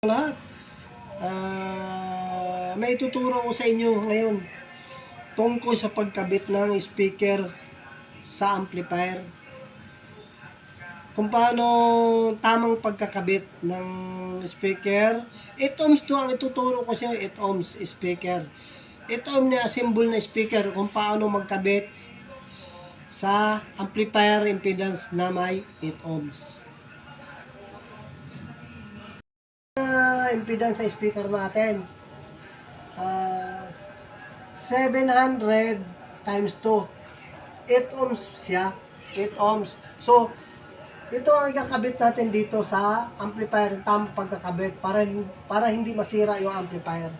Lahat. May ituturo ko sa inyo ngayon tungkol sa pagkabit ng speaker sa amplifier. Kung paano tamang pagkakabit ng speaker. 8 ohms to ang ituturo ko sa 8 ohms speaker. 8 ohms na symbol na speaker kung paano magkabit sa amplifier impedance na may 8 ohms. Impedance sa speaker natin 700 times 2 8 ohms siya, 8 ohms. So ito ang ikakabit natin dito sa amplifier, tamang pagkakabit para hindi masira yung amplifier.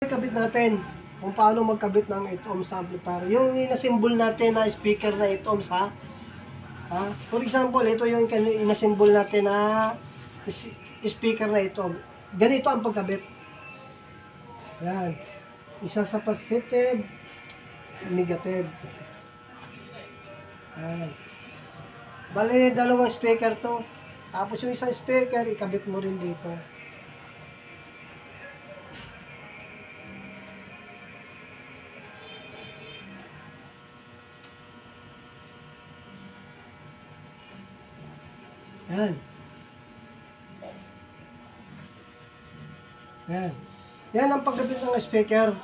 Ikabit natin kung paano magkabit ng 8 ohms sa amplifier. Yung inasimbol natin na speaker na 8 ohms ha. For example, ito yung inasimbol natin na speaker na ito. Ganito ang pagkabit. Yan. Isa sa positive, negative. Yan. Bale, dalawang speaker to. Tapos yung isang speaker, ikabit mo rin dito. Yan. Yan. Yan ang pagkabit ng speaker.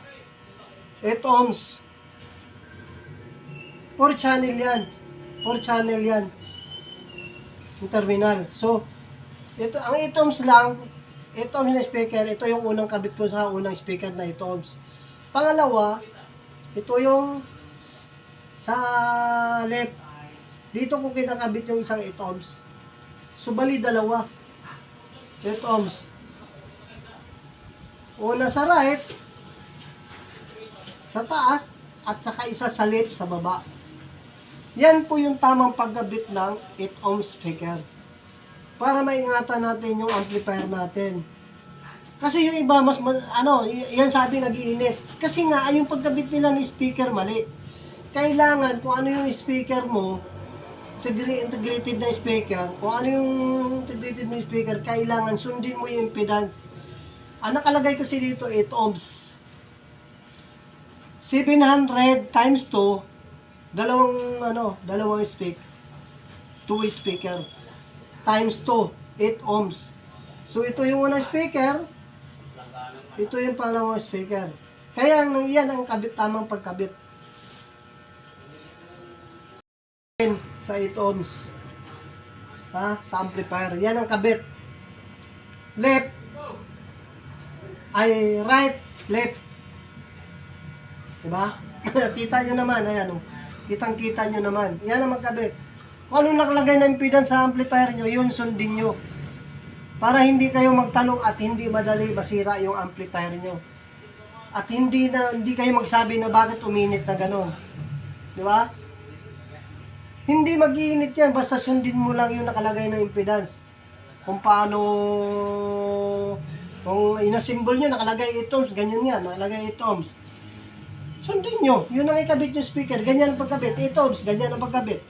8 ohms. 4 channel yan. 4 channel yan. Yung terminal. So, ito, ang 8 ohms lang, 8 ohms na speaker, ito yung unang kabit ko sa unang speaker na 8 ohms. Pangalawa, ito yung sa left. Dito ko kinakabit yung isang 8 ohms. So, bali dalawa. 8 ohms. Una sa right, sa taas, at saka isa sa left sa baba. Yan po yung tamang pagkabit ng 8 ohms speaker. Para maingatan natin yung amplifier natin. Kasi yung iba, yan sabi nag-iinit. Kasi nga, yung pagkabit nila ng speaker mali. Kailangan, kung ano yung speaker mo, integrated na speaker, kung ano yung integrated na speaker, kailangan sundin mo yung impedance. Ang nakalagay kasi dito 8 ohms. 700 times 2, dalawang speaker. 2 speaker times 2, 8 ohms. So ito yung unang speaker, ito yung pangalawang speaker. Kaya yan ang tamang pagkabit. Sa 8 ohms. Sa amplifier. Yan ang kabit. Left ay right, left. Diba? Kita nyo naman, ayan. Kitang-kita nyo naman. Yan ang magkabit. Kung ano nakalagay na impedance sa amplifier nyo, yun sundin nyo. Para hindi kayo magtanong at hindi madali masira yung amplifier nyo. At hindi kayo magsabi na bakit uminit na gano'n. Diba? Hindi mag-iinit yan, basta sundin mo lang yung nakalagay na impedance. Kung paano, kung inasimbol nyo, nakalagay 8 ohms, ganyan yan, nakalagay 8 ohms. Sundin nyo, yun ang ikabit yung speaker, ganyan ang pagkabit, 8 ohms, ganyan ang pagkabit.